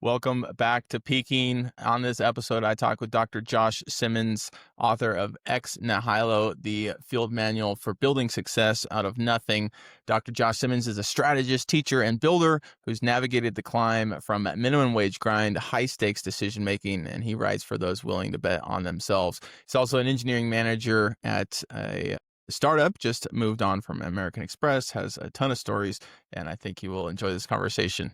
Welcome back to Peaking. On this episode, I talk with Dr. Josh Simmons, author of Ex Nihilo, the field manual for building success out of nothing. Dr. Josh Simmons is a strategist, teacher, and builder who's navigated the climb from minimum wage grind to high-stakes decision-making, and he writes for those willing to bet on themselves. He's also an engineering manager at a startup, just moved on from American Express, has a ton of stories, and I think you will enjoy this conversation.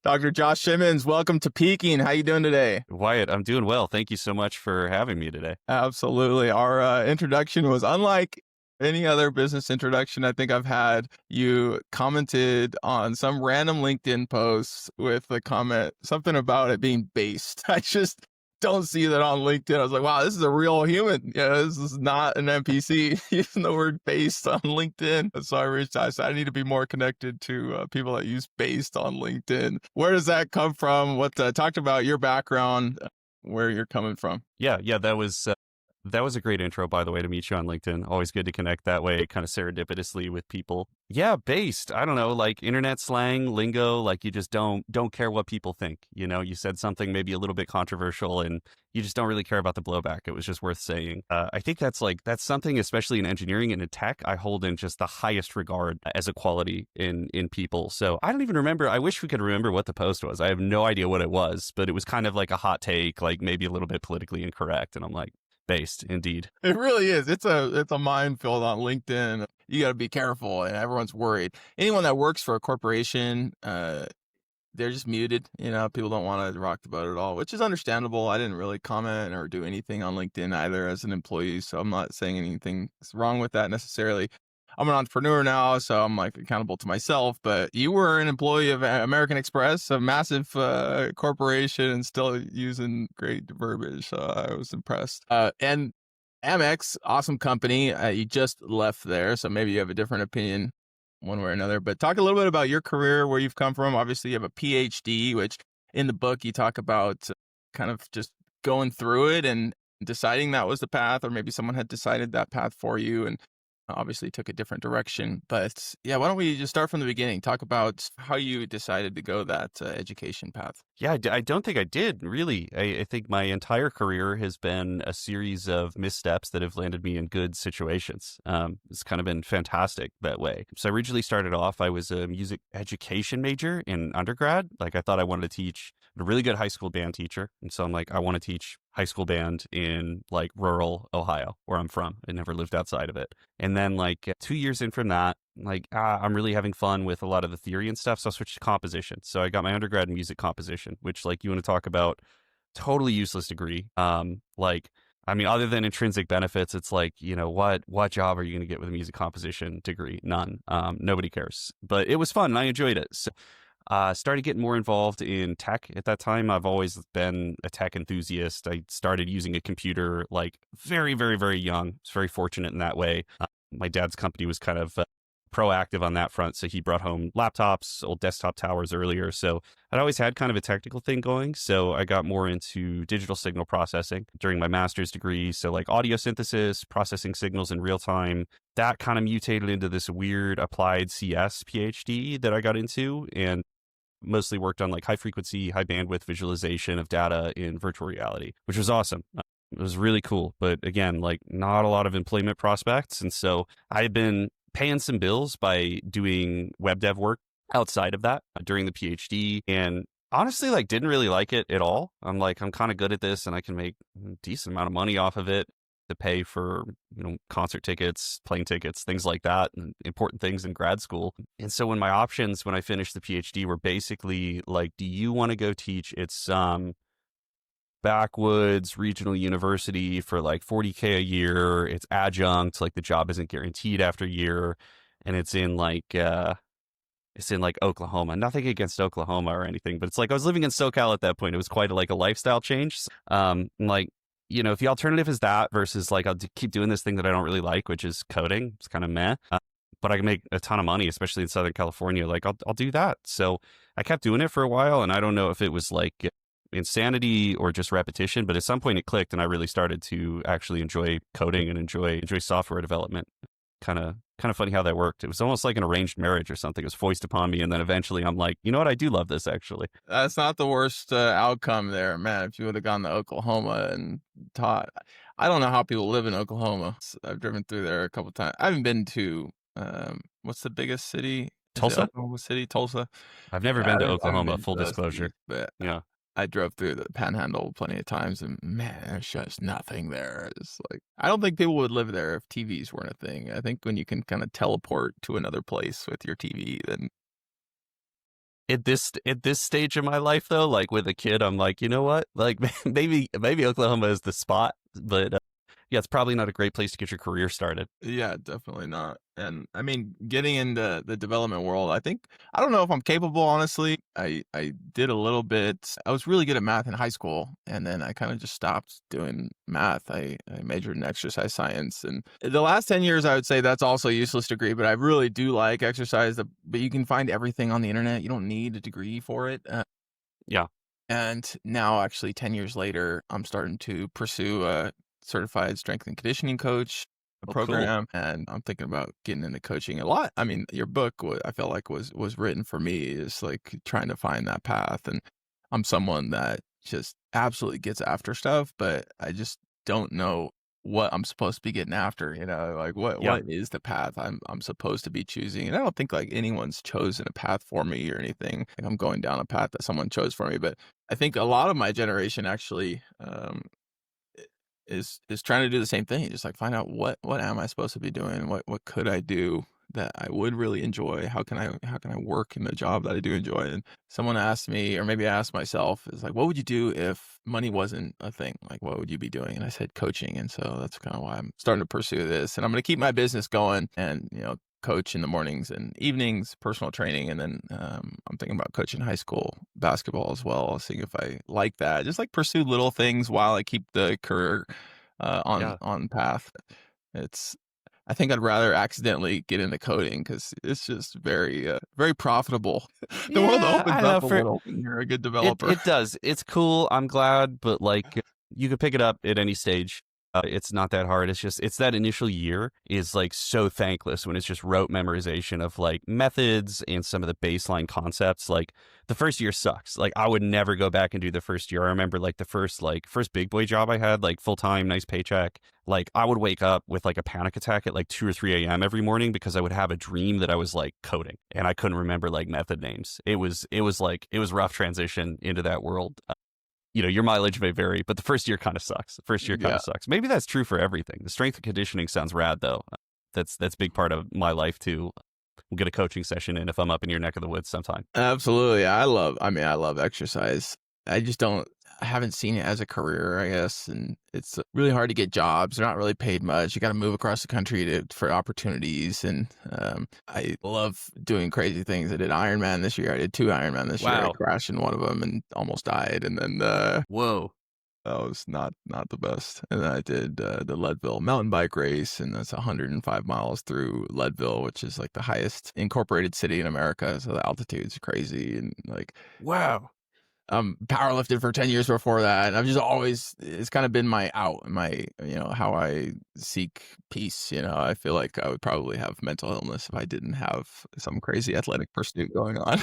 Dr. Josh Simmons, welcome to Peaking. How you doing today? Wyatt, I'm doing well. Thank you so much for having me today. Absolutely. Our introduction was unlike any other business introduction I think I've had. You commented on some random LinkedIn post with the comment, something about it being based. I just don't see that on LinkedIn. I was like, wow, this is a real human. Yeah, this is not an NPC using the word based on LinkedIn. So I reached out. I said, I need to be more connected to people that use based on LinkedIn. Where does that come from? Talked about your background, where you're coming from. Yeah, that was a great intro, by the way, to meet you on LinkedIn. Always good to connect that way, kind of serendipitously with people. Yeah, based. I don't know, like internet slang, lingo, like you just don't care what people think. You know, you said something maybe a little bit controversial and you just don't really care about the blowback. It was just worth saying. I think that's something, especially in engineering and in tech, I hold in just the highest regard as a quality in people. So I don't even remember. I wish we could remember what the post was. I have no idea what it was, but it was kind of like a hot take, like maybe a little bit politically incorrect. And I'm like, based, indeed. It really is. It's a minefield on LinkedIn. You got to be careful, and everyone's worried. Anyone that works for a corporation, they're just muted. You know, people don't want to rock the boat at all, which is understandable. I didn't really comment or do anything on LinkedIn either as an employee, so I'm not saying anything is wrong with that necessarily. I'm an entrepreneur now, so I'm like accountable to myself, but you were an employee of American Express, a massive corporation, and still using great verbiage. So I was impressed. And Amex, awesome company. You just left there, so maybe you have a different opinion one way or another, but talk a little bit about your career, where you've come from. Obviously you have a PhD, which in the book you talk about kind of just going through it and deciding that was the path, or maybe someone had decided that path for you and obviously took a different direction. But yeah, why don't we just start from the beginning? Talk about how you decided to go that education path. Yeah, I don't think I did, really. I think my entire career has been a series of missteps that have landed me in good situations. It's kind of been fantastic that way. So I originally started off, I was a music education major in undergrad. Like I thought I wanted to teach, a really good high school band teacher. And so I'm like, I want to teach high school band in like rural Ohio, where I'm from. I never lived outside of it. And then like 2 years in from that, like, I'm really having fun with a lot of the theory and stuff. So I switched to composition. So I got my undergrad in music composition, which like you want to talk about totally useless degree. Other than intrinsic benefits, it's like, you know, what job are you going to get with a music composition degree? None. Nobody cares, but it was fun and I enjoyed it. So started getting more involved in tech at that time. I've always been a tech enthusiast. I started using a computer like very, very, very young. I was very fortunate in that way. My dad's company was kind of proactive on that front. So he brought home laptops, old desktop towers earlier. So I'd always had kind of a technical thing going. So I got more into digital signal processing during my master's degree. So like audio synthesis, processing signals in real time. That kind of mutated into this weird applied CS PhD that I got into and mostly worked on like high frequency, high bandwidth visualization of data in virtual reality, which was awesome. It was really cool. But again, like not a lot of employment prospects. And so I've been paying some bills by doing web dev work outside of that during the PhD. And honestly, like didn't really like it at all. I'm kind of good at this and I can make a decent amount of money off of it to pay for, you know, concert tickets, plane tickets, things like that, and important things in grad school. And so when my options, when I finished the PhD were basically like, do you want to go teach at some backwoods regional university for like $40K a year? It's adjunct, like the job isn't guaranteed after a year. And it's in like Oklahoma. Nothing against Oklahoma or anything, but it's like I was living in SoCal at that point. It was quite like a lifestyle change. Like, you know, if the alternative is that versus like I'll keep doing this thing that I don't really like, which is coding, it's kind of meh. But I can make a ton of money, especially in Southern California. Like I'll do that. So I kept doing it for a while, and I don't know if it was like insanity or just repetition, but at some point it clicked and I really started to actually enjoy coding and enjoy software development. Kind of funny how that worked. It was almost like an arranged marriage or something. It was foisted upon me, and then eventually I'm like, you know what? I do love this actually. That's not the worst outcome there, man. If you would have gone to Oklahoma and taught, I don't know how people live in Oklahoma. I've driven through there a couple times. I haven't been to what's the biggest city? Is it Tulsa? Oklahoma City, Tulsa? I've never Yeah, been to I haven't Oklahoma, been full to those disclosure. cities, but Yeah. I drove through the Panhandle plenty of times, and man, there's just nothing there. It's like I don't think people would live there if TVs weren't a thing. I think when you can kind of teleport to another place with your TV, then At this stage of my life though, like with a kid, I'm like, you know what? Like maybe Oklahoma is the spot, but yeah, it's probably not a great place to get your career started. yeah, definitely not. And I mean, getting into the development world, I don't know if I'm capable, honestly. I did a little bit. I was really good at math in high school, and then I kind of just stopped doing math. I majored in exercise science, and the last 10 years, I would say that's also a useless degree, but I really do like exercise. But you can find everything on the internet. You don't need a degree for it. Yeah. And now, actually, 10 years later, I'm starting to pursue a certified strength and conditioning coach Oh, cool. program, and I'm thinking about getting into coaching a lot. I mean, your book, I felt like was written for me, is like trying to find that path. And I'm someone that just absolutely gets after stuff, but I just don't know what I'm supposed to be getting after, like Yeah. what is the path I'm supposed to be choosing. And I don't think like anyone's chosen a path for me or anything. Like I'm going down a path that someone chose for me, but I think a lot of my generation actually is trying to do the same thing, just like find out what am I supposed to be doing? What could I do that I would really enjoy? How can I work in the job that I do enjoy? And someone asked me, or maybe I asked myself, is like, what would you do if money wasn't a thing? Like, what would you be doing? And I said coaching. And so that's kind of why I'm starting to pursue this. And I'm going to keep my business going and, coach in the mornings and evenings, personal training. And then I'm thinking about coaching high school basketball as well, seeing if I like that. Just like pursue little things while I keep the career on Yeah. on path. It's I think I'd rather accidentally get into coding because it's just very profitable. The world Yeah, I opens know up a for little when you're a good it developer. it does. It's cool. I'm glad, but like you could pick it up at any stage. It's not that hard. It's that initial year is like so thankless when it's just rote memorization of like methods and some of the baseline concepts. Like the first year sucks. Like I would never go back and do the first year. I remember like the first big boy job I had, like full time, nice paycheck. Like I would wake up with like a panic attack at like 2 or 3 a.m. every morning because I would have a dream that I was like coding and I couldn't remember like method names. It was rough transition into that world. Your mileage may vary, but the first year kind of sucks. The first year kind Yeah, of sucks. Maybe that's true for everything. The strength and conditioning sounds rad though. That's a big part of my life too. We'll get a coaching session in if I'm up in your neck of the woods sometime. absolutely. I love exercise. I just don't. I haven't seen it as a career, I guess, and it's really hard to get jobs. They're not really paid much. You got to move across the country for opportunities, and I love doing crazy things. I did Ironman this year. I did 2 Ironman this year. I Wow. crashed in one of them and almost died, and then Whoa. that was not the best. And then I did the Leadville mountain bike race, and that's 105 miles through Leadville, which is like the highest incorporated city in America. So the altitude's crazy, and like Wow. powerlifted for 10 years before that. And I've just always, it's kind of been my out, how I seek peace. I feel like I would probably have mental illness if I didn't have some crazy athletic pursuit going on.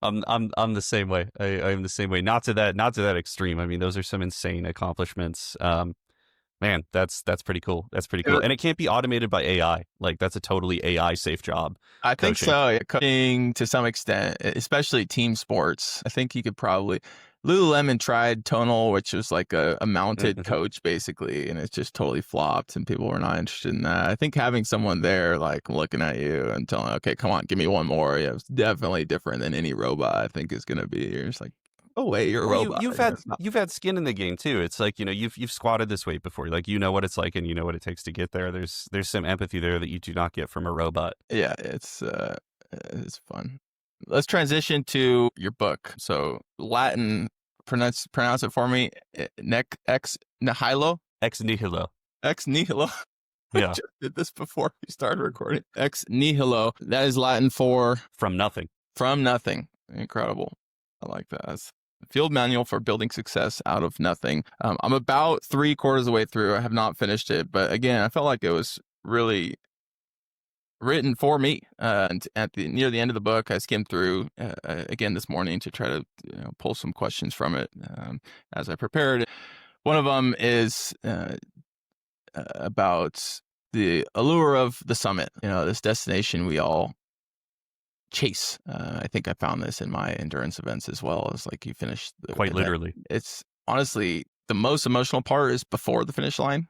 I'm the same way. I'm the same way. Not to that extreme. I mean, those are some insane accomplishments. Man, that's pretty cool. That's pretty cool. And it can't be automated by AI. Like that's a totally AI safe job. I think Coaching. so. Yeah, coaching to some extent, especially team sports. I think you could probably. Lululemon tried Tonal, which was like a mounted Mhm. coach basically, and it just totally flopped, and people were not interested in that. I think having someone there, like looking at you and telling, "Okay, come on, give me one more," yeah, it's definitely different than any robot. I think is going to be. You're just like, "Oh wait, you're a Well, robot." It's not. you've had skin in the game too. It's like you've squatted this weight before. Like you know what it's like and you know what it takes to get there. There's some empathy there that you do not get from a robot. Yeah, it's fun. Let's transition to your book. So Latin, pronounce it for me. Ex nihilo. Ex nihilo. Ex nihilo. I Yeah, just did this before we started recording. Ex nihilo. That is Latin for from nothing. from nothing. Incredible. I like that. Field Manual for Building Success Out of Nothing. I'm about 3/4 of the way through. I have not finished it, but again, I felt like it was really written for me. And at the near the end of the book, I skimmed through again this morning to try to pull some questions from it as I prepared. One of them is about the allure of the summit. This destination we all chase. I think I found this in my endurance events as well. It's like you finish the Quite event. literally. It's honestly the most emotional part is before the finish line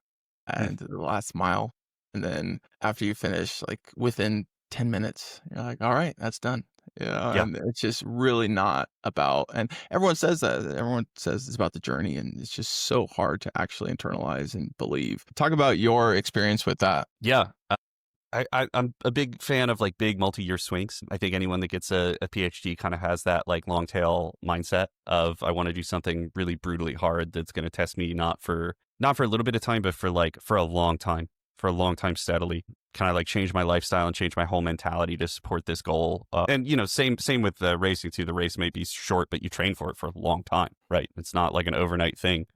and the last mile. And then after you finish, like within 10 minutes, you're like, all right, that's done. Yeah. And it's just really not about, and everyone says that. Everyone says it's about the journey, and it's just so hard to actually internalize and believe. Talk about your experience with that. Yeah. I'm a big fan of like big multi-year swings. I think anyone that gets a PhD kind of has that like long tail mindset of I want to do something really brutally hard that's going to test me not for a little bit of time, but for a long time, steadily. Kind of like change my lifestyle and change my whole mentality to support this goal. And same with the racing too. The race may be short, but you train for it for a long time, right? It's not like an overnight thing.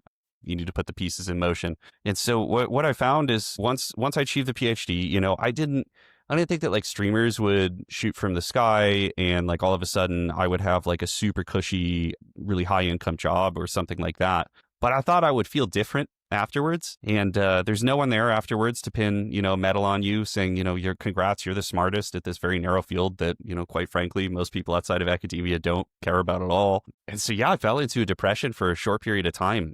You need to put the pieces in motion. And so what I found is once I achieved the PhD, I didn't think that like streamers would shoot from the sky and like all of a sudden I would have like a super cushy, really high income job or something like that. But I thought I would feel different afterwards. And there's no one there afterwards to pin, a medal on you saying, you're congrats, you're the smartest at this very narrow field that, quite frankly, most people outside of academia don't care about at all. And so, yeah, I fell into a depression for a short period of time.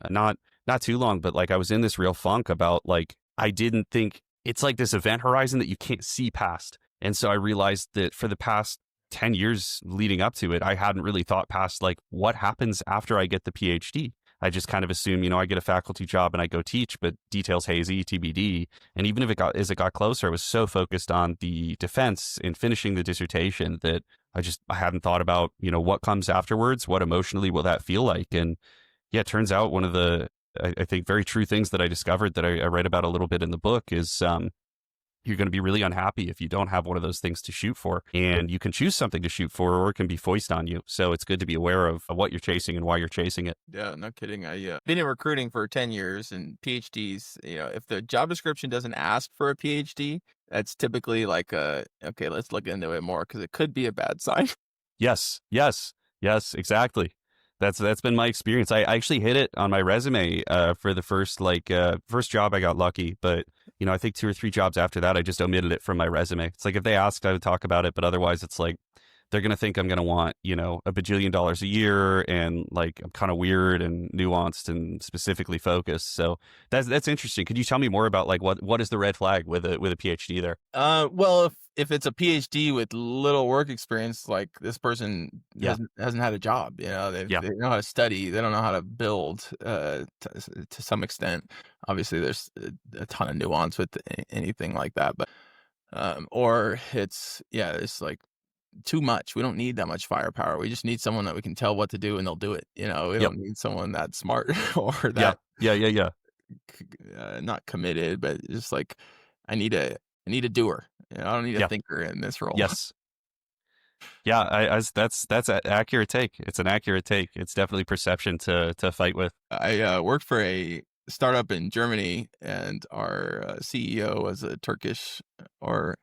Not too long, but like I was in this real funk about like, I didn't think it's like this event horizon that you can't see past. And so I realized that for the past 10 years leading up to it, I hadn't really thought past like what happens after I get the PhD. I just kind of assume, I get a faculty job and I go teach, but details hazy, TBD. And even if as it got closer, I was so focused on the defense and finishing the dissertation that I hadn't thought about, what comes afterwards, what emotionally will that feel like? And yeah, it turns out one of the, I think, very true things that I discovered that I write about a little bit in the book is you're going to be really unhappy if you don't have one of those things to shoot for. And you can choose something to shoot for, or it can be foisted on you. So it's good to be aware of what you're chasing and why you're chasing it. Yeah, no kidding. I been in recruiting for 10 years and PhDs, if the job description doesn't ask for a PhD, that's typically like, okay, let's look into it more because it could be a bad sign. Yes, exactly. That's been my experience. I actually hit it on my resume for the first job. I got lucky, but I think 2 or 3 jobs after that, I just omitted it from my resume. It's like if they asked, I would talk about it, but otherwise, it's like they're gonna think I'm gonna want $1 bajillion a year, and like I'm kind of weird and nuanced and specifically focused. So that's interesting. Could you tell me more about like what is the red flag with a PhD there? Well, if it's a PhD with little work experience, like this person hasn't had a job, they don't know how to study, they don't know how to build to some extent. Obviously, there's a ton of nuance with anything like that, but or it's like too much. We don't need that much firepower. We just need someone that we can tell what to do and they'll do it. We don't need someone that smart or that not committed, but just like I need a doer. I don't need a thinker in this role. Yes. Yeah, that's an accurate take. It's an accurate take. It's definitely perception to fight with. I worked for a startup in Germany, and our CEO was a Turkish, or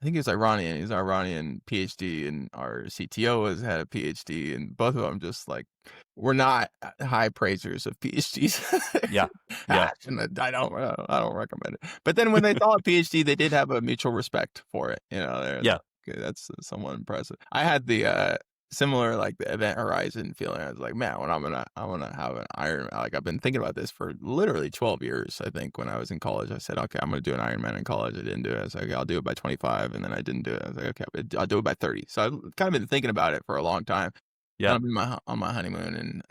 I think he was Iranian. He's an Iranian PhD, and our CTO had a PhD, and both of them just like we're not high praisers of PhDs. Yeah. And I don't recommend it. But then when they saw a PhD, they did have a mutual respect for it. Yeah. Okay, that's somewhat impressive. I had the similar like the event horizon feeling. I was like, man, when I'm gonna have an Ironman. Like I've been thinking about this for literally 12 years. I think when I was in college, I said, okay, I'm gonna do an Ironman in college. I didn't do it. I was like, okay, I'll do it by 25, and then I didn't do it. I was like, okay, I'll do it by 30. So I've kind of been thinking about it for a long time. Yeah. I'm on my honeymoon, and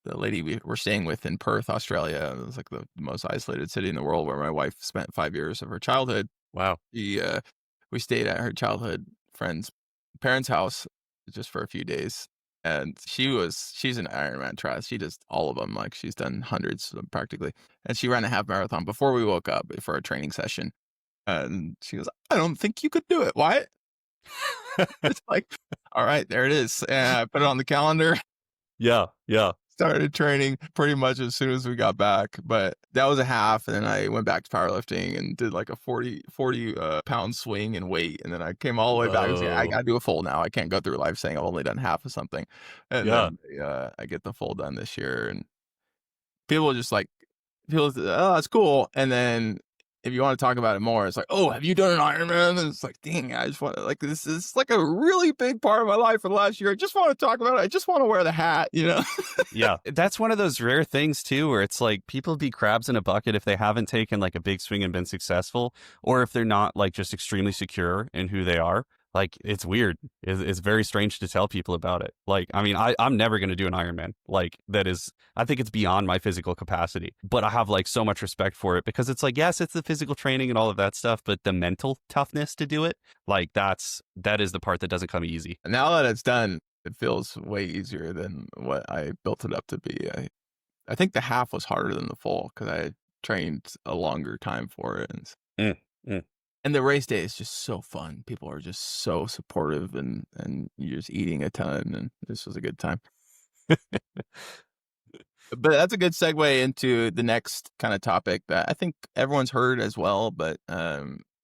the lady we were staying with in Perth, Australia, it was like the most isolated city in the world, where my wife spent 5 years of her childhood. Wow. We stayed at her childhood friend's parents' house just for a few days. And she's an Ironman triathlete. She does all of them. Like she's done hundreds practically. And she ran a half marathon before we woke up for a training session. And she goes, I don't think you could do it. Wyatt. It's like, all right, there it is. And I put it on the calendar. Yeah, yeah. Started training pretty much as soon as we got back, but that was a half, and then I went back to powerlifting and did like a 40 pound swing and weight, and then I came all the way back. I was like, I Whoa. gotta do a full now. I can't go through life saying I've only done half of something, and Yeah. then I get the full done this year, and people just like people, oh, that's cool, and then if you want to talk about it more, it's like, oh, have you done an Ironman? And it's like, dang, I just want to, like, this is like a really big part of my life for the last year. I just want to talk about it. I just want to wear the hat, you know? Yeah. That's one of those rare things too, where it's like people be crabs in a bucket if they haven't taken like a big swing and been successful, or if they're not like just extremely secure in who they are. Like it's weird. It's very strange to tell people about it. Like, I mean, I'm never going to do an Ironman. Like that is, I think it's beyond my physical capacity, but I have like so much respect for it because it's like, yes, it's the physical training and all of that stuff, but the mental toughness to do it, like that is the part that doesn't come easy. Now that it's done, it feels way easier than what I built it up to be. I think the half was harder than the full because I had trained a longer time for it. Mm, mm. And the race day is just so fun. People are just so supportive, and you're just eating a ton, and this was a good time. But that's a good segue into the next kind of topic that I think everyone's heard as well, but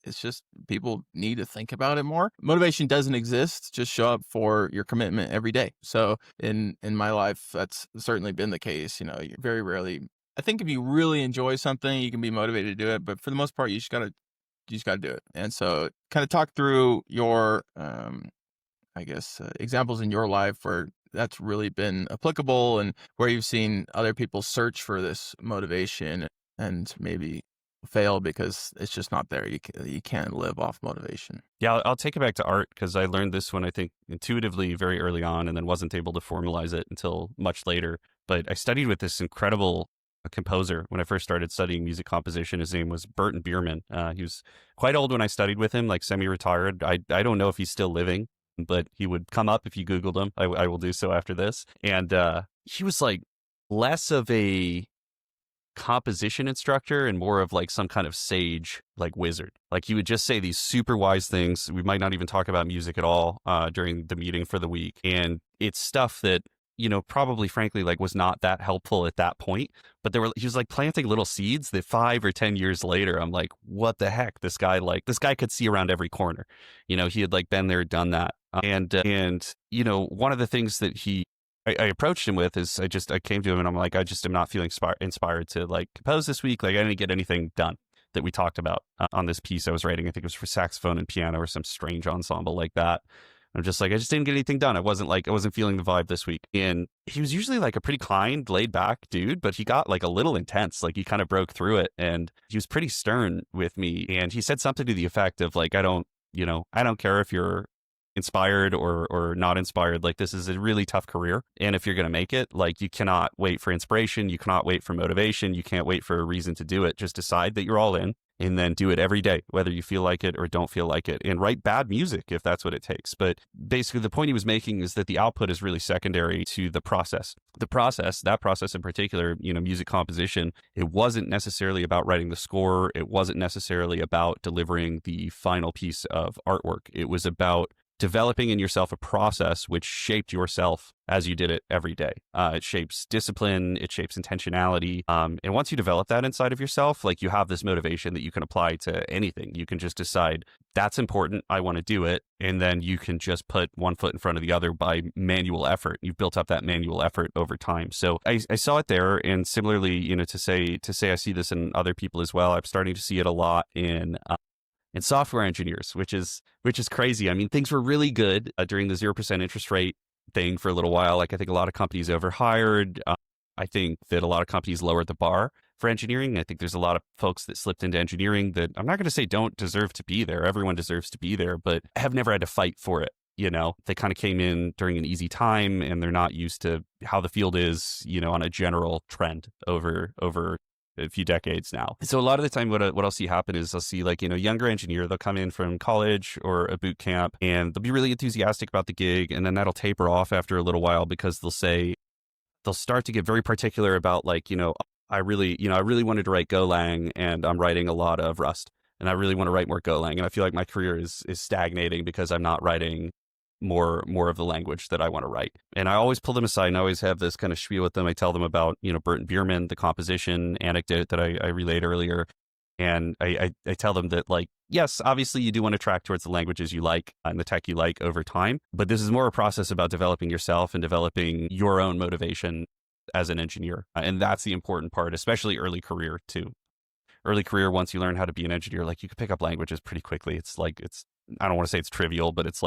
it's just people need to think about it more. Motivation doesn't exist. Just show up for your commitment every day. So in my life, that's certainly been the case. You know, you very rarely. I think if you really enjoy something, you can be motivated to do it. But for the most part, you just gotta do it. And so, kind of talk through your, I guess, examples in your life where that's really been applicable and where you've seen other people search for this motivation and maybe fail because it's just not there. You can't live off motivation. Yeah, I'll take it back to art because I learned this one, I think, intuitively very early on and then wasn't able to formalize it until much later. But I studied with this incredible composer when I first started studying music composition. His name was Burton Bierman. He was quite old when I studied with him, like semi-retired. I don't know if he's still living, but he would come up if you Googled him. I will do so after this. And he was like less of a composition instructor and more of like some kind of sage, like wizard. Like he would just say these super wise things. We might not even talk about music at all during the meeting for the week. And it's stuff that, you know, probably frankly, like was not that helpful at that point, but he was like planting little seeds that 5 or 10 years later, I'm like, what the heck? This guy could see around every corner. You know, he had like been there, done that. And, you know, one of the things that I approached him with is I came to him and I'm like, I just am not feeling inspired to like compose this week. Like I didn't get anything done that we talked about on this piece I was writing. I think it was for saxophone and piano or some strange ensemble like that. I'm just like, I just didn't get anything done. I wasn't feeling the vibe this week. And he was usually like a pretty kind, laid back dude, but he got like a little intense. Like he kind of broke through it and he was pretty stern with me. And he said something to the effect of like, I don't care if you're inspired or not inspired. Like this is a really tough career. And if you're going to make it, like you cannot wait for inspiration. You cannot wait for motivation. You can't wait for a reason to do it. Just decide that you're all in and then do it every day, whether you feel like it or don't feel like it, and write bad music if that's what it takes. But basically the point he was making is that the output is really secondary to the process. That process in particular, you know, music composition, it wasn't necessarily about writing the score. It wasn't necessarily about delivering the final piece of artwork. It was about developing in yourself a process which shaped yourself as you did it every day. It shapes discipline, it shapes intentionality. And once you develop that inside of yourself, like you have this motivation that you can apply to anything. You can just decide that's important, I want to do it. And then you can just put one foot in front of the other by manual effort. You've built up that manual effort over time. So I saw it there. And similarly, you know, to say I see this in other people as well, I'm starting to see it a lot in software engineers, which is crazy. I mean, things were really good during the 0% interest rate thing for a little while. Like I think a lot of companies overhired. I think that a lot of companies lowered the bar for engineering. I think there's a lot of folks that slipped into engineering that I'm not going to say don't deserve to be there. Everyone deserves to be there, but have never had to fight for it. You know, they kind of came in during an easy time and they're not used to how the field is, you know, on a general trend over a few decades now. So a lot of the time what I'll see happen is I'll see like, you know, younger engineer, they'll come in from college or a boot camp and they'll be really enthusiastic about the gig. And then that'll taper off after a little while because they'll start to get very particular about like, you know, I really wanted to write Golang and I'm writing a lot of Rust and I really want to write more Golang. And I feel like my career is stagnating because I'm not writing more of the language that I want to write. And I always pull them aside and I always have this kind of spiel with them. I tell them about, Burton Bierman, the composition anecdote that I relayed earlier. And I tell them that, like, yes, obviously you do want to track towards the languages you like and the tech you like over time, but this is more a process about developing yourself and developing your own motivation as an engineer. And that's the important part, especially early career too. Early career, once you learn how to be an engineer, like, you can pick up languages pretty quickly. I don't want to say it's trivial, but it's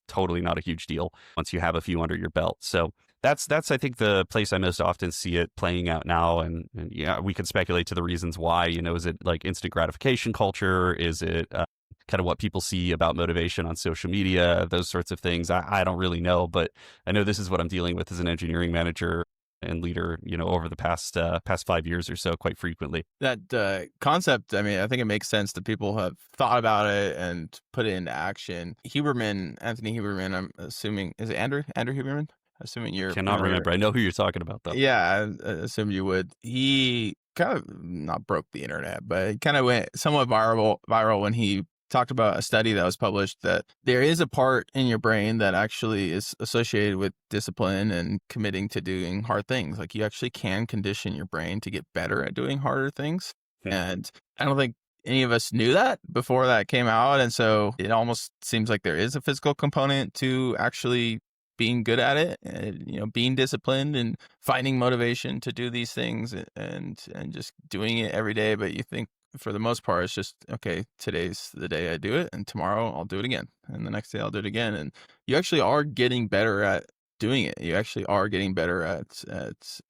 totally not a huge deal once you have a few under your belt. So that's I think the place I most often see it playing out now. And yeah, we could speculate to the reasons why. Is it like instant gratification culture? Is it kind of what people see about motivation on social media? Those sorts of things. I don't really know, but I know this is what I'm dealing with as an engineering manager and leader, over the past 5 years or so, quite frequently. That concept, I mean, I think it makes sense that people have thought about it and put it into action. Anthony Huberman, I'm assuming, is it Andrew Huberman? Assuming you're Cannot familiar. remember. I know who you're talking about, though. Yeah, I assumed you would. He kind of not broke the internet, but he kind of went somewhat viral when he talked about a study that was published that there is a part in your brain that actually is associated with discipline and committing to doing hard things. Like, you actually can condition your brain to get better at doing harder things. And I don't think any of us knew that before that came out. And so it almost seems like there is a physical component to actually being good at it, and, being disciplined and finding motivation to do these things and just doing it every day. But you think, for the most part, it's just, okay, today's the day I do it, and tomorrow I'll do it again, and the next day I'll do it again. And you actually are getting better at doing it. You actually are getting better at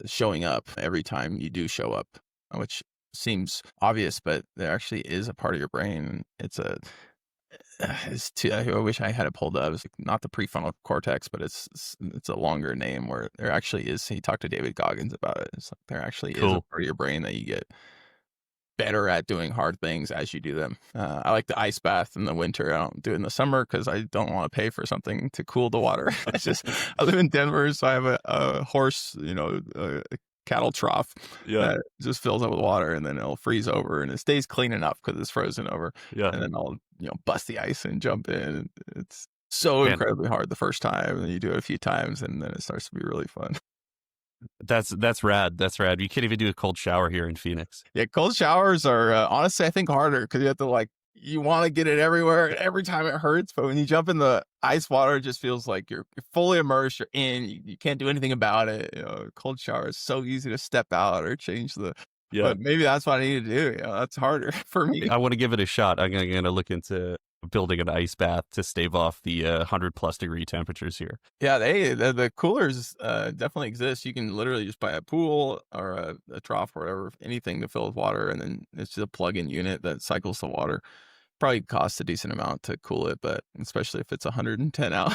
showing up every time you do show up, which seems obvious, but there actually is a part of your brain. I wish I had it pulled up. It's not the prefrontal cortex, but it's a longer name where there actually is. He talked to David Goggins about it. It's like there actually is a part of your brain that you get better at doing hard things as you do them. I like the ice bath in the winter. I don't do it in the summer because I don't want to pay for something to cool the water. I live in Denver, so I have a horse, a cattle trough that just fills up with water, and then it'll freeze over, and it stays clean enough because it's frozen over. And then I'll bust the ice and jump in. It's so incredibly hard the first time, and you do it a few times, and then it starts to be really fun. That's rad. That's rad. You can't even do a cold shower here in Phoenix. Yeah, cold showers are honestly, I think, harder because you have to you want to get it everywhere, and every time it hurts. But when you jump in the ice water, it just feels like you're fully immersed. You're in. You can't do anything about it. Cold shower is so easy to step out or change the. Yeah. But maybe that's what I need to do. That's harder for me. I want to give it a shot. I'm going to look into building an ice bath to stave off the 100+ degree temperatures here. Yeah, the coolers definitely exist. You can literally just buy a pool or a trough or whatever, anything to fill with water, and then it's just a plug-in unit that cycles the water. Probably costs a decent amount to cool it, but especially if it's 100 out.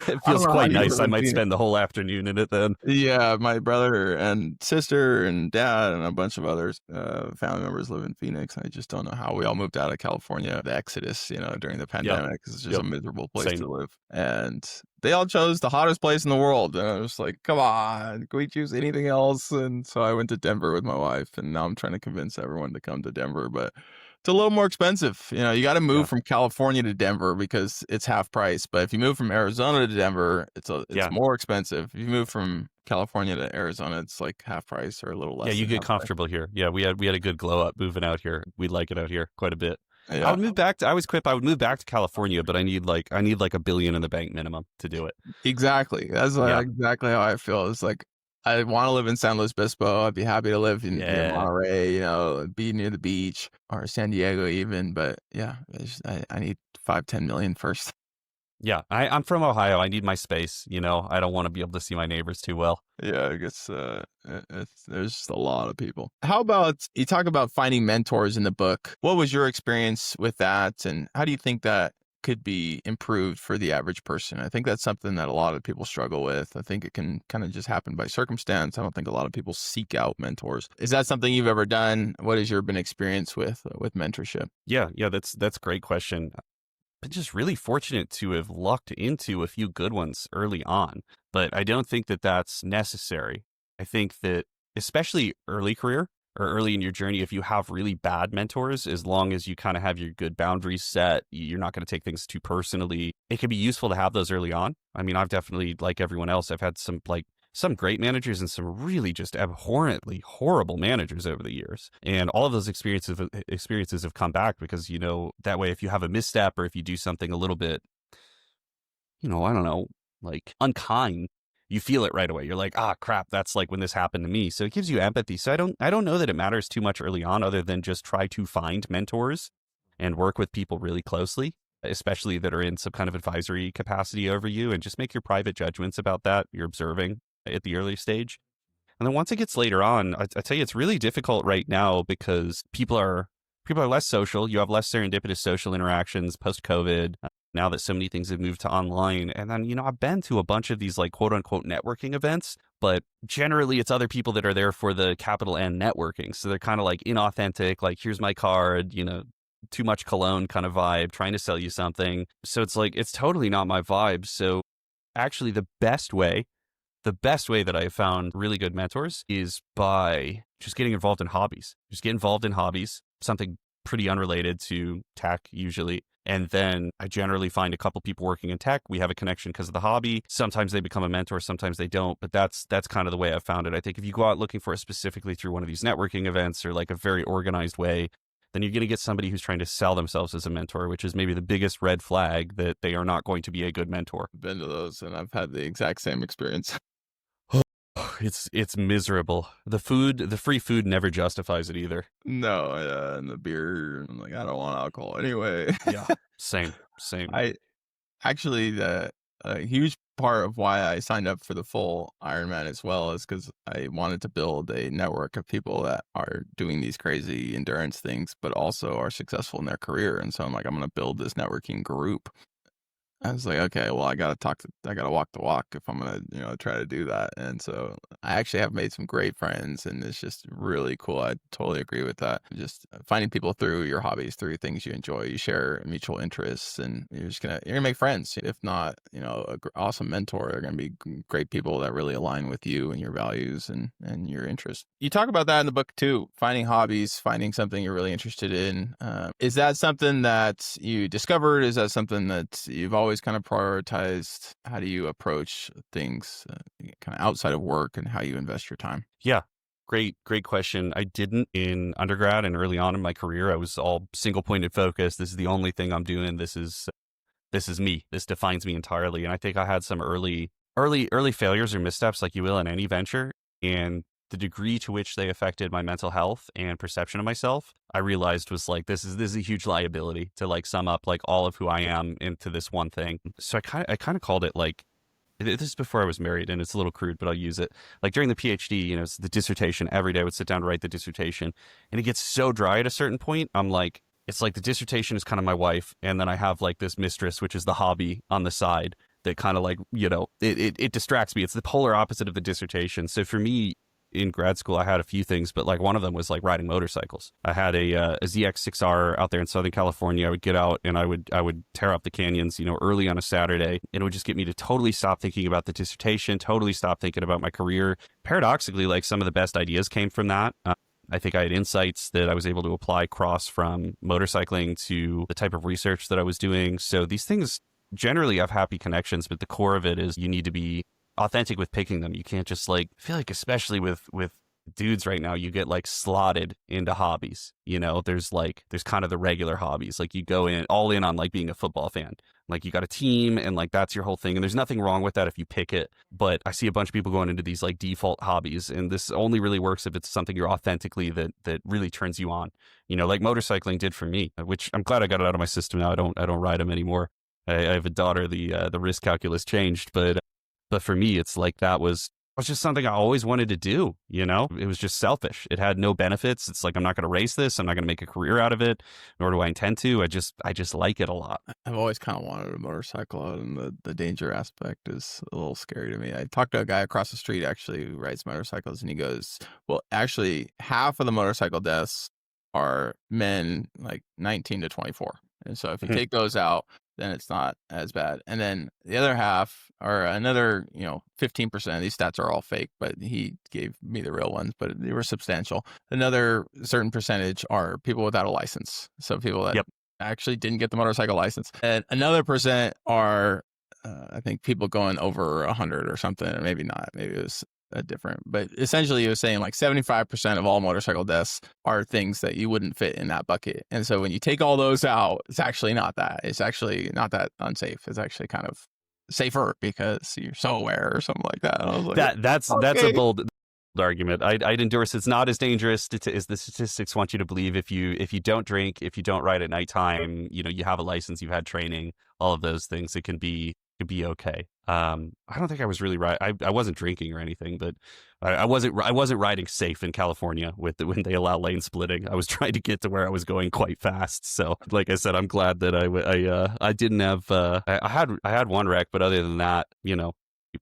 It feels quite nice. I might spend the whole afternoon in it then. Yeah, my brother and sister and dad and a bunch of others, family members live in Phoenix. I just don't know how we all moved out of California, the exodus, during the pandemic, because it's just a miserable place to live. And they all chose the hottest place in the world. And I was like, come on, can we choose anything else? And so I went to Denver with my wife, and now I'm trying to convince everyone to come to Denver, but it's a little more expensive. You got to move from California to Denver because it's half price. But if you move from Arizona to Denver, it's more expensive. If you move from California to Arizona, it's like half price or a little less. Yeah, you get comfortable here. Yeah, we had a good glow up moving out here. We like it out here quite a bit. Yeah. I would move back. I always quip. I would move back to California, but I need like $1 billion in the bank minimum to do it. Exactly. That's exactly how I feel. It's like, I want to live in San Luis Obispo. I'd be happy to live in Monterey, be near the beach, or San Diego even. But yeah, I need 5-10 million first. Yeah, I'm from Ohio. I need my space. I don't want to be able to see my neighbors too well. Yeah, I guess there's just a lot of people. How about, you talk about finding mentors in the book. What was your experience with that? And how do you think that could be improved for the average person? I think that's something that a lot of people struggle with. I think it can kind of just happen by circumstance. I don't think a lot of people seek out mentors. Is that something you've ever done? What has your been experience with mentorship? Yeah, that's a great question. Been just really fortunate to have lucked into a few good ones early on, but I don't think that that's necessary. I think that especially early career, or early in your journey, if you have really bad mentors, as long as you kind of have your good boundaries set, you're not going to take things too personally. It can be useful to have those early on. I mean, I've definitely, like everyone else, I've had some great managers and some really just abhorrently horrible managers over the years. And all of those experiences have come back because, that way, if you have a misstep or if you do something a little bit, I don't know, like unkind, you feel it right away. You're like, ah, crap, that's like when this happened to me. So it gives you empathy. So I don't know that it matters too much early on, other than just try to find mentors and work with people really closely, especially that are in some kind of advisory capacity over you, and just make your private judgments about that you're observing at the early stage. And then once it gets later on, I tell you, it's really difficult right now because people are less social. You have less serendipitous social interactions post COVID. Now that so many things have moved to online. And then, I've been to a bunch of these like quote unquote networking events, but generally it's other people that are there for the capital N networking. So they're kind of like inauthentic, like, here's my card, too much cologne kind of vibe, trying to sell you something. So it's like, it's totally not my vibe. So actually the best way that I have found really good mentors is by just getting involved in hobbies. Just get involved in hobbies, something pretty unrelated to tech usually. And then I generally find a couple people working in tech. We have a connection because of the hobby. Sometimes they become a mentor, sometimes they don't. But that's kind of the way I've found it. I think if you go out looking for it specifically through one of these networking events or like a very organized way, then you're going to get somebody who's trying to sell themselves as a mentor, which is maybe the biggest red flag that they are not going to be a good mentor. Been to those, and I've had the exact same experience. It's miserable. The free food never justifies it either. No, and the beer, I'm like, I don't want alcohol anyway. Yeah, same. I actually, a huge part of why I signed up for the full Ironman as well is because I wanted to build a network of people that are doing these crazy endurance things, but also are successful in their career. And so I'm like, I'm going to build this networking group. I was like, okay, well, I gotta walk the walk if I'm gonna, try to do that. And so I actually have made some great friends, and it's just really cool. I totally agree with that. Just finding people through your hobbies, through things you enjoy, you share mutual interests, and you're gonna make friends. If not, awesome mentor, they're gonna be great people that really align with you and your values and your interests. You talk about that in the book too, finding hobbies, finding something you're really interested in. Is that something that you discovered? Is that something that you've always kind of prioritized? How do you approach things kind of outside of work and how you invest your time? Yeah. Great question. I didn't in undergrad and early on in my career. I was all single pointed focus. This is the only thing I'm doing. This is me. This defines me entirely. And I think I had some early failures or missteps, like you will in any venture. And the degree to which they affected my mental health and perception of myself, I realized was like, this is a huge liability to like sum up like all of who I am into this one thing. So I kind of called it like, this is before I was married, and it's a little crude, but I'll use it. Like during the PhD, it's the dissertation. Every day I would sit down to write the dissertation, and it gets so dry at a certain point. I'm like, it's like the dissertation is kind of my wife, and then I have like this mistress, which is the hobby on the side that kind of like, it distracts me. It's the polar opposite of the dissertation. So for me, in grad school, I had a few things, but like one of them was like riding motorcycles. I had a ZX6R out there in Southern California. I would get out and I would tear up the canyons, early on a Saturday. It would just get me to totally stop thinking about the dissertation, totally stop thinking about my career. Paradoxically, like some of the best ideas came from that. I think I had insights that I was able to apply cross from motorcycling to the type of research that I was doing. So these things generally have happy connections, but the core of it is you need to be authentic with picking them. You can't just like, I feel like especially with dudes right now, you get like slotted into hobbies. There's kind of the regular hobbies. Like you go in all in on like being a football fan. Like you got a team and like that's your whole thing. And there's nothing wrong with that if you pick it. But I see a bunch of people going into these like default hobbies, and this only really works if it's something you're authentically that really turns you on. Like motorcycling did for me, which I'm glad I got it out of my system now. I don't ride them anymore. I have a daughter. The risk calculus changed, but for me, it's like that was just something I always wanted to do. It was just selfish. It had no benefits. It's like, I'm not going to race this. I'm not going to make a career out of it, nor do I intend to. I just like it a lot. I've always kind of wanted a motorcycle, and the danger aspect is a little scary to me. I talked to a guy across the street actually who rides motorcycles, and he goes, well, actually, half of the motorcycle deaths are men like 19 to 24. And so if you take those out, then it's not as bad. And then the other half, or another, 15%, these stats are all fake, but he gave me the real ones, but they were substantial. Another certain percentage are people without a license. So people that Yep. actually didn't get the motorcycle license. And another percent are, I think, people going over 100 or something, or maybe not. Maybe it was different. But essentially, it was saying like 75% of all motorcycle deaths are things that you wouldn't fit in that bucket. And so when you take all those out, it's actually not that. It's actually not that unsafe. It's actually kind of safer because you're so aware or something like that. And I was like, that's okay. a bold argument. I'd endorse it's not as dangerous as the statistics want you to believe. If you don't drink, if you don't ride at nighttime, you have a license, you've had training, all of those things, it can be okay. I don't think I was really I wasn't drinking or anything, but I wasn't riding safe in California when they allow lane splitting. I was trying to get to where I was going quite fast. So, like I said, I'm glad that I didn't have I had one wreck, but other than that,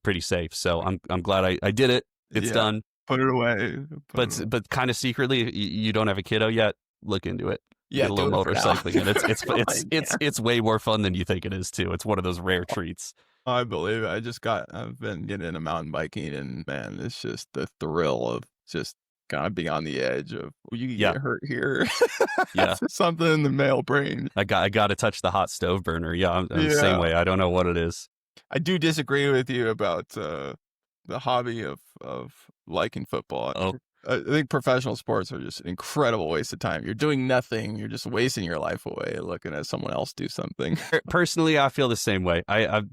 pretty safe. So I'm glad I did it. It's done. Put it away. But kind of secretly, you don't have a kiddo yet. Look into it. Yeah, Get a little motorcycling, and it's way more fun than you think it is too. It's one of those rare treats. I believe it. I've been getting into mountain biking, and man, it's just the thrill of just kind of being on the edge of you can get hurt here. Yeah, something in the male brain. I got to touch the hot stove burner. Yeah, I'm the same way. I don't know what it is. I do disagree with you about the hobby of liking football. Oh. I think professional sports are just an incredible waste of time. You're doing nothing. You're just wasting your life away looking at someone else do something. Personally, I feel the same way.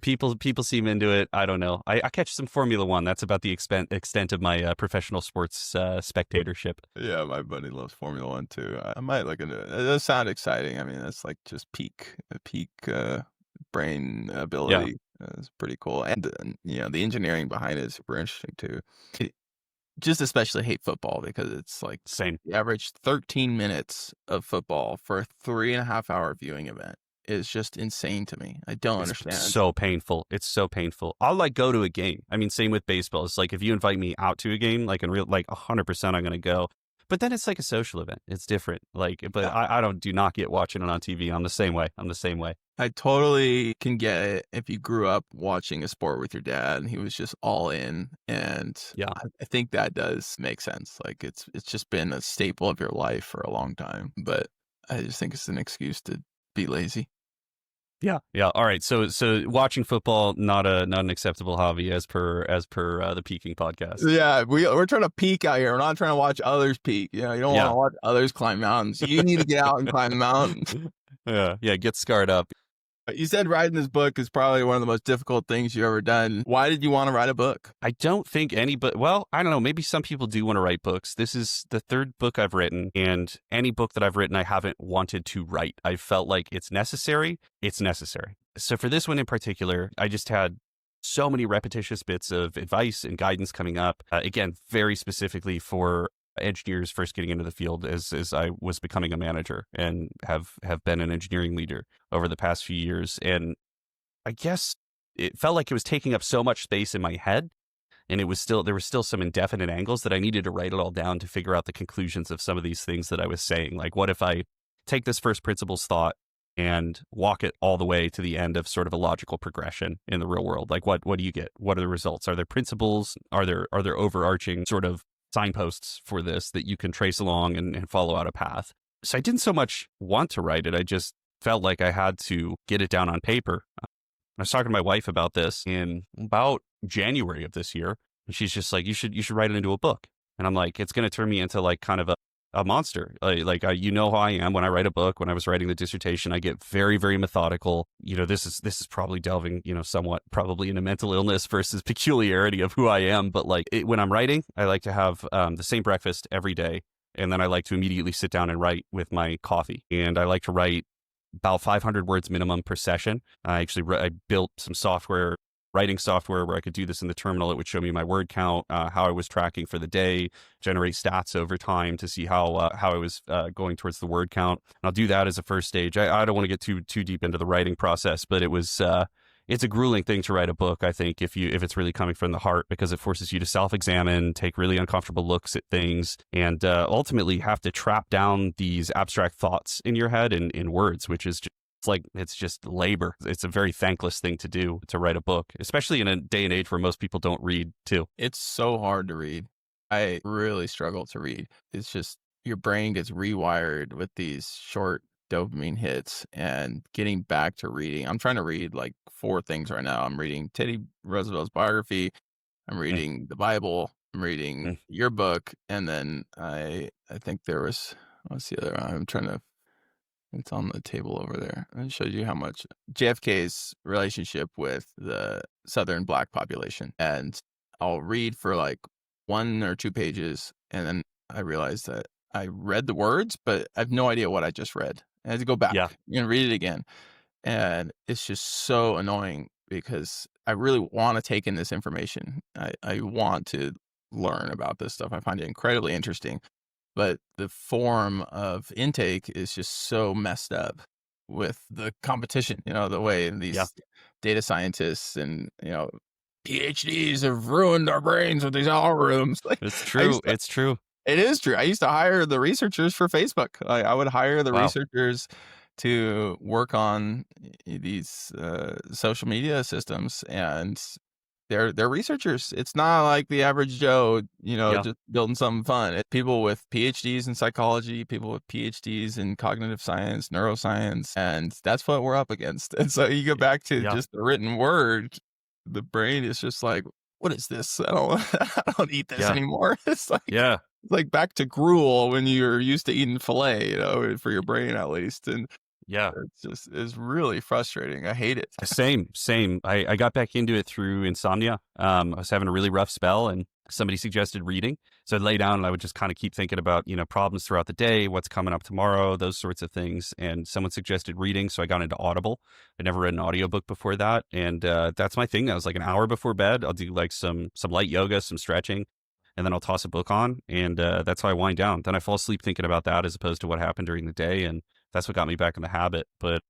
People seem into it. I don't know. I catch some Formula One. That's about the extent of my professional sports spectatorship. Yeah, my buddy loves Formula One too. I might look into it. It does sound exciting. I mean, that's like just peak brain ability. It's pretty cool. And the engineering behind it is super interesting too. Just especially hate football because it's like same. The average 13 minutes of football for a 3.5-hour viewing event is just insane to me. I don't understand. It's so painful. It's so painful. I'll go to a game. I mean, same with baseball. It's like if you invite me out to a game, like in real, 100% I'm going to go. But then it's like a social event. It's different. I do not get watching it on TV. I'm the same way. I totally can get it if you grew up watching a sport with your dad and he was just all in. And I think that does make sense. Like it's just been a staple of your life for a long time. But I just think it's an excuse to be lazy. Yeah. All right. So watching football not an acceptable hobby as per the Peaking podcast. Yeah, we're trying to peak out here. We're not trying to watch others peak. You don't want to watch others climb mountains. You need to get out and climb the mountains. Yeah. Get scarred up. You said writing this book is probably one of the most difficult things you've ever done. Why did you want to write a book? I don't think well, I don't know. Maybe some people do want to write books. This is the third book I've written, and any book that I've written, I haven't wanted to write. I felt like it's necessary. It's necessary. So for this one in particular, I just had so many repetitious bits of advice and guidance coming up. Again, very specifically for engineers first getting into the field as I was becoming a manager and have been an engineering leader over the past few years. And I guess it felt like it was taking up so much space in my head, and there were still some indefinite angles that I needed to write it all down to figure out the conclusions of some of these things that I was saying. Like, what if I take this first principles thought and walk it all the way to the end of sort of a logical progression in the real world? Like, what do you get? What are the results? Are there principles? Are there overarching sort of signposts for this that you can trace along and follow out a path? So I didn't so much want to write it. I just felt like I had to get it down on paper. I was talking to my wife about this in about January of this year, and she's just like, you should write it into a book. And I'm like, it's going to turn me into like kind of a monster. You know how I am when I write a book. When I was writing the dissertation, I get very, very methodical. This is probably delving, somewhat probably into mental illness versus peculiarity of who I am. But when I'm writing, I like to have the same breakfast every day. And then I like to immediately sit down and write with my coffee. And I like to write about 500 words minimum per session. I built some writing software where I could do this in the terminal. It would show me my word count, how I was tracking for the day, generate stats over time to see how I was going towards the word count. And I'll do that as a first stage. I don't want to get too deep into the writing process, but it's a grueling thing to write a book, I think, if it's really coming from the heart, because it forces you to self-examine, take really uncomfortable looks at things, and ultimately have to trap down these abstract thoughts in your head in words, which is it's just labor. It's a very thankless thing to do, to write a book, especially in a day and age where most people don't read too. It's so hard to read. I really struggle to read. It's just your brain gets rewired with these short dopamine hits and getting back to reading. I'm trying to read like 4 things right now. I'm reading Teddy Roosevelt's biography. I'm Mm, reading the Bible. I'm reading mm. your book. And then I think there was, what's the other one? I'm trying to, it's on the table over there. It shows you how much JFK's relationship with the Southern Black population. And I'll read for like 1 or 2 pages, and then I realize that I read the words, but I have no idea what I just read. I had to go Yeah, back and read it again. And it's just so annoying because I really want to take in this information. I want to learn about this stuff. I find it incredibly interesting, but the form of intake is just so messed up with the competition, the way yeah, these data scientists and, PhDs have ruined our brains with these algorithms. Like it's I true. used to, It's true. it is true. I used to hire the researchers for Facebook. I would hire the Wow. researchers to work on these social media systems, and they're researchers. It's not like the average Joe, Yeah, just building something fun. People with PhDs in psychology, people with PhDs in cognitive science, neuroscience, and that's what we're up against. And so you go back to yeah, just the written word, the brain is just like, what is this? I don't I don't eat this yeah, anymore. yeah, It's like back to gruel when you're used to eating filet, for your brain at least. And yeah. it's really frustrating. I hate it. Same, same. I got back into it through insomnia. I was having a really rough spell and somebody suggested reading. So I'd lay down and I would just kind of keep thinking about, problems throughout the day, what's coming up tomorrow, those sorts of things. And someone suggested reading. So I got into Audible. I'd never read an audiobook before that. And that's my thing. That was like an hour before bed. I'll do like some light yoga, some stretching, and then I'll toss a book on. And that's how I wind down. Then I fall asleep thinking about that as opposed to what happened during the day. And that's what got me back in the habit. But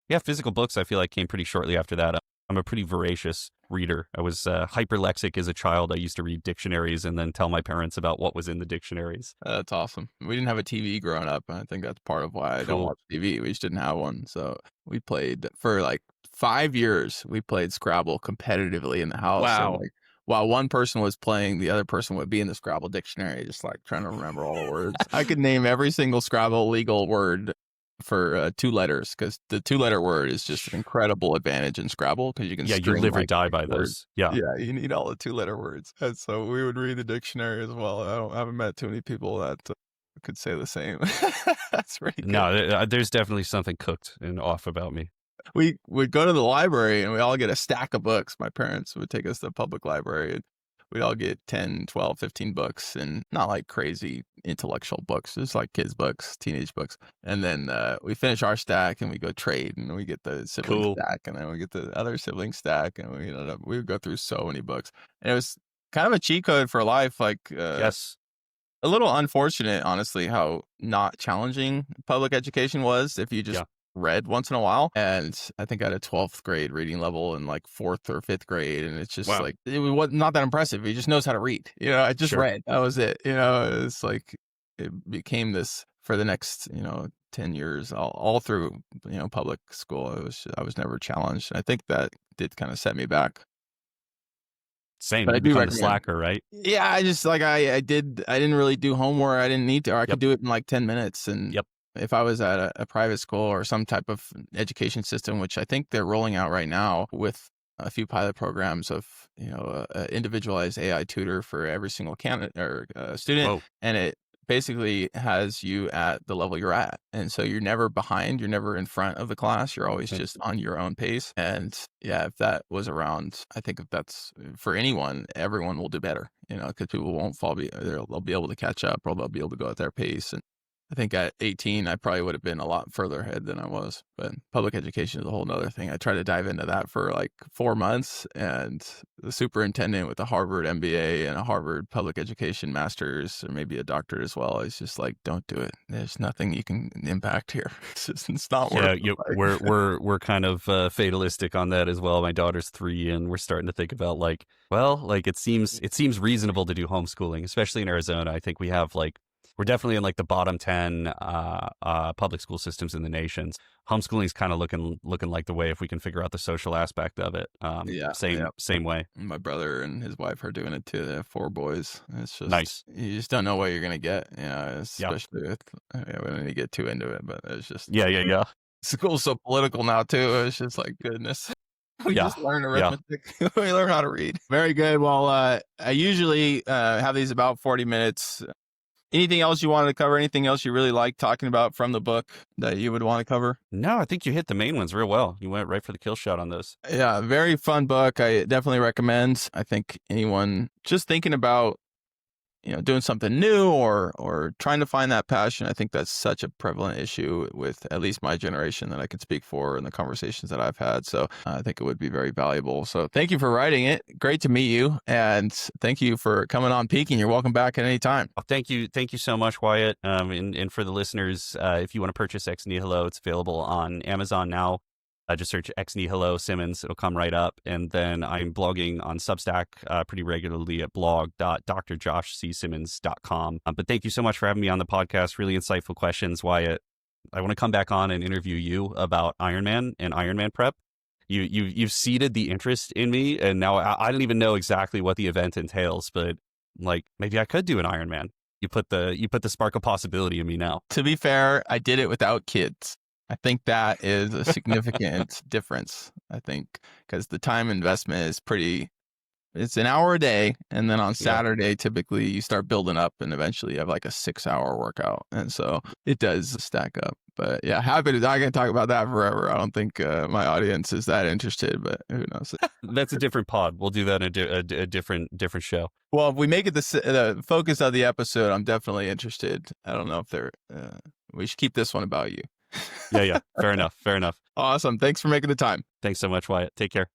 yeah, physical books, I feel like came pretty shortly after that. I'm a pretty voracious reader. I was hyperlexic as a child. I used to read dictionaries and then tell my parents about what was in the dictionaries. That's awesome. We didn't have a TV growing up. And I think that's part of why I don't Cool. watch TV. We just didn't have one. So we played for like 5 years. We played Scrabble competitively in the house. And Wow. like while one person was playing, the other person would be in the Scrabble dictionary, just like trying to remember all the words. I could name every single Scrabble legal word for 2 letters, because the 2-letter word is just an incredible advantage in Scrabble because you can Yeah, you string live or like die 6 by words. those. Yeah. Yeah, you need all the 2-letter words. And so we would read the dictionary as well. I haven't met too many people that could say the same. That's pretty good. No, there's definitely something cooked and off about me. We would go to the library and we all get a stack of books. My parents would take us to the public library, and we'd all get 10, 12, 15 books, and not like crazy intellectual books, just like kids' books, teenage books. And then we finish our stack and we go trade, and we get the sibling Cool. stack, and then we get the other sibling stack, and we would go through so many books. And it was kind of a cheat code for life, like Yes. a little unfortunate, honestly, how not challenging public education was if you just Yeah. read once in a while. And I think I had a 12th grade reading level in like 4th or 5th grade. And it's just Wow. like, it was not that impressive. He just knows how to read. I just Sure. read. That was it. It's like, it became this for the next, 10 years, all through, public school. I was never challenged. I think that did kind of set me back. Same. But I You do become the recommend. slacker, right? Yeah, I just like I didn't really do homework. I didn't need to, or I Yep. could do it in like 10 minutes. And Yep. if I was at a private school or some type of education system, which I think they're rolling out right now with a few pilot programs of, a individualized AI tutor for every single candidate or student. Whoa. And it basically has you at the level you're at. And so you're never behind, you're never in front of the class. You're always Mm. just on your own pace. And yeah, if that was around, I think if that's for anyone, everyone will do better, because people won't they'll be able to catch up, or they'll be able to go at their pace. And I think at 18, I probably would have been a lot further ahead than I was. But public education is a whole nother thing. I tried to dive into that for like 4 months, and the superintendent with a Harvard MBA and a Harvard public education master's, or maybe a doctorate as well, is just like, don't do it. There's nothing you can impact here. It's not Yeah, worth it. we're kind of fatalistic on that as well. My daughter's 3, and we're starting to think about like it seems reasonable to do homeschooling, especially in Arizona. I think we have like we're definitely in like the bottom 10 public school systems in the nation. Homeschooling's kind of looking like the way if we can figure out the social aspect of it. Yeah, yeah. Same way. My brother and his wife are doing it too. They have 4 boys. It's just Nice. you just don't know what you're gonna get, Yeah. especially with we don't need to get too into it, but it's just Yeah. school's so political now too. It's just like goodness. We Yeah. just learn Yeah. arithmetic. We learn how to read. Very good. Well, I usually have these about 40 minutes. Anything else you wanted to cover? Anything else you really like talking about from the book that you would want to cover? No, I think you hit the main ones real well. You went right for the kill shot on those. Yeah, very fun book. I definitely recommend. I think anyone just thinking about doing something new or trying to find that passion. I think that's such a prevalent issue with at least my generation that I can speak for in the conversations that I've had. So I think it would be very valuable. So thank you for writing it. Great to meet you. And thank you for coming on Peaking. You're welcome back at any time. Oh, thank you so much, Wyatt. And for the listeners, if you want to purchase Ex Nihilo, it's available on Amazon now. Just search Ex Nihilo Simmons. It'll come right up. And then I'm blogging on Substack pretty regularly at blog.drjoshcsimmons.com. But thank you so much for having me on the podcast. Really insightful questions, Wyatt. I want to come back on and interview you about Ironman and Ironman prep. You've seeded the interest in me, and now I don't even know exactly what the event entails, but like maybe I could do an Ironman. You put the spark of possibility in me now. To be fair, I did it without kids. I think that is a significant difference. I think because the time investment is it's an hour a day. And then on Saturday, typically you start building up and eventually you have like a 6-hour workout. And so it does stack up. But yeah, I can talk about that forever. I don't think my audience is that interested, but who knows? That's a different pod. We'll do that in a different show. Well, if we make it the focus of the episode, I'm definitely interested. I don't know if we should keep this one about you. Yeah. Fair enough. Awesome. Thanks for making the time. Thanks so much, Wyatt. Take care.